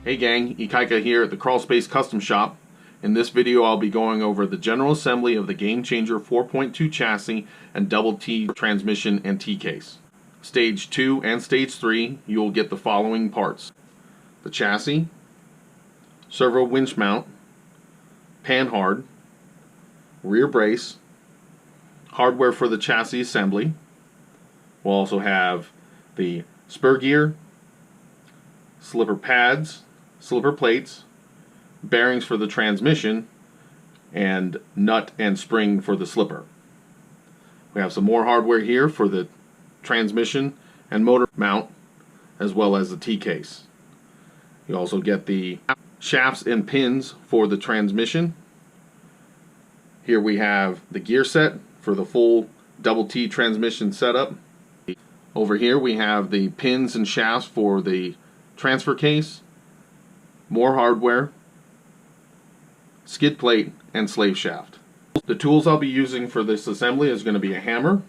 Hey gang, Ikaika here at the Crawlspace Custom Shop. In this video I'll be going over the general assembly of the Game Changer 4.2 chassis and double T transmission and T-case. Stage 2 and Stage 3 you will get the following parts: the chassis, servo winch mount, panhard, rear brace, hardware for the chassis assembly. We'll also have the spur gear, slipper pads, slipper plates, bearings for the transmission, and nut and spring for the slipper. We have some more hardware here for the transmission and motor mount, as well as the T-case. You also get the shafts and pins for the transmission. Here we have the gear set for the full double T transmission setup. Over here we have the pins and shafts for the transfer case, more hardware, skid plate, and slave shaft. The tools I'll be using for this assembly is going to be a hammer,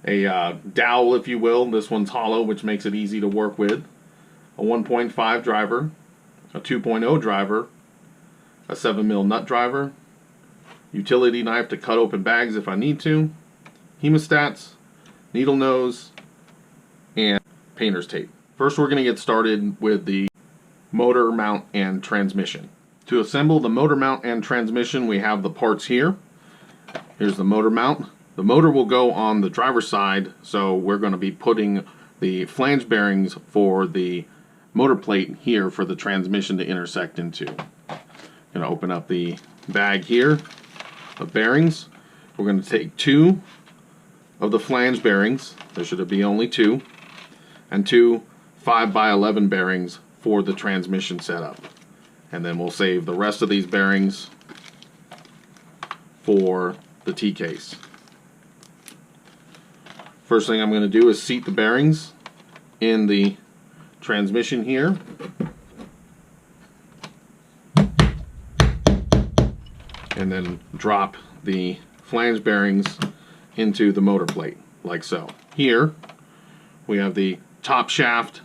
a dowel if you will. This one's hollow, which makes it easy to work with, a 1.5 driver, a 2.0 driver, a 7mm nut driver, utility knife to cut open bags if I need to, hemostats, needle nose, and painter's tape. First we're going to get started with the motor mount and transmission. To assemble the motor mount and transmission, we have the parts here. Here's the motor mount. The motor will go on the driver's side, so we're going to be putting the flange bearings for the motor plate here for the transmission to intersect into. Going to open up the bag here of bearings. We're going to take 2 of the flange bearings. There should be only 2, and 2 5x11 bearings for the transmission setup, and then we'll save the rest of these bearings for the T-case. First thing I'm going to do is seat the bearings in the transmission here. And then drop the flange bearings into the motor plate, like so. Here we have the top shaft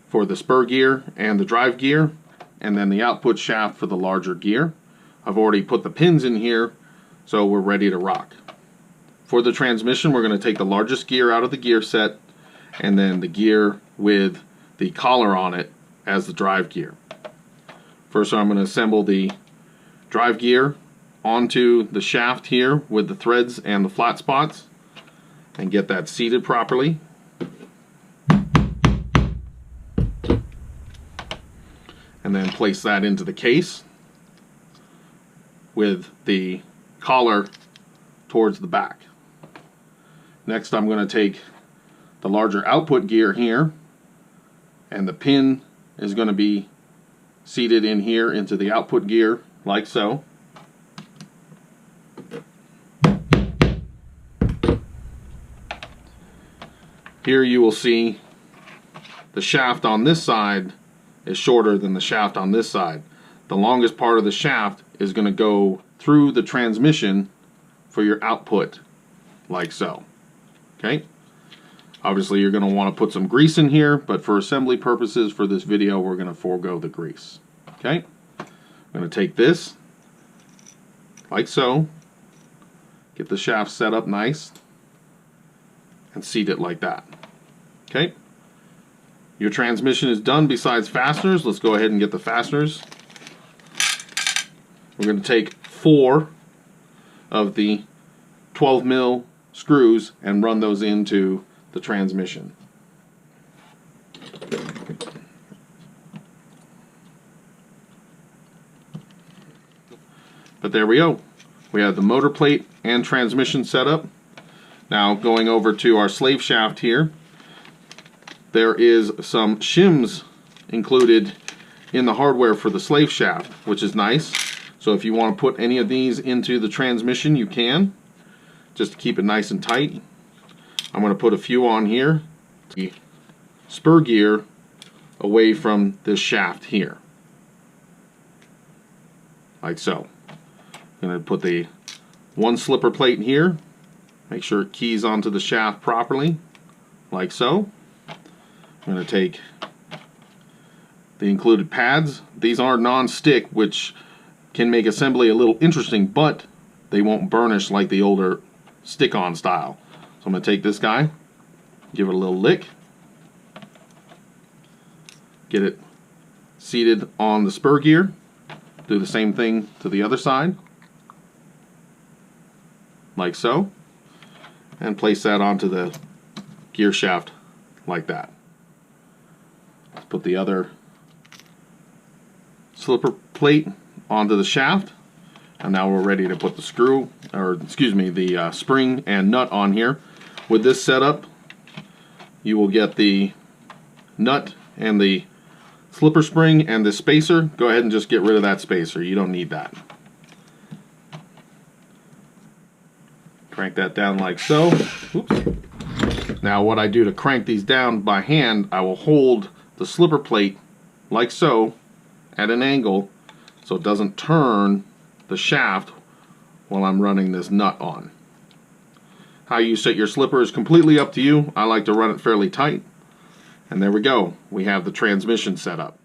for the spur gear and the drive gear, and then the output shaft for the larger gear. I've already put the pins in here, so we're ready to rock. For the transmission, we're going to take the largest gear out of the gear set, and then the gear with the collar on it as the drive gear. First, I'm going to assemble the drive gear onto the shaft here with the threads and the flat spots, and get that seated properly. And then place that into the case with the collar towards the back. Next, I'm going to take the larger output gear here, and the pin is going to be seated in here into the output gear, like so. Here you will see the shaft on this side is shorter than the shaft on this side. The longest part of the shaft is going to go through the transmission for your output, like so. Okay? Obviously you're going to want to put some grease in here, but for assembly purposes for this video we're going to forego the grease. Okay? I'm going to take this, like so, get the shaft set up nice, and seat it like that. Okay? Your transmission is done besides fasteners. Let's go ahead and get the fasteners. We're going to take 4 of the 12mm screws and run those into the transmission. But there we go. We have the motor plate and transmission set up. Now going over to our slave shaft here. There is some shims included in the hardware for the slave shaft, which is nice. So if you want to put any of these into the transmission, you can, just to keep it nice and tight. I'm going to put a few on here. The spur gear away from this shaft here, like so. I'm going to put the 1 slipper plate here. Make sure it keys onto the shaft properly, like so. I'm going to take the included pads. These are non-stick, which can make assembly a little interesting, but they won't burnish like the older stick-on style. So I'm going to take this guy, give it a little lick, get it seated on the spur gear, do the same thing to the other side, like so, and place that onto the gear shaft like that. Let's put the other slipper plate onto the shaft, and now we're ready to put the screw, or excuse me, the spring and nut on here. With this setup, you will get the nut and the slipper spring and the spacer. Go ahead and just get rid of that spacer. You don't need that. Crank that down like so. Oops. Now what I do to crank these down by hand, I will hold the slipper plate like so at an angle so it doesn't turn the shaft while I'm running this nut on. How you set your slipper is completely up to you. I like to run it fairly tight. And there we go. We have the transmission set up.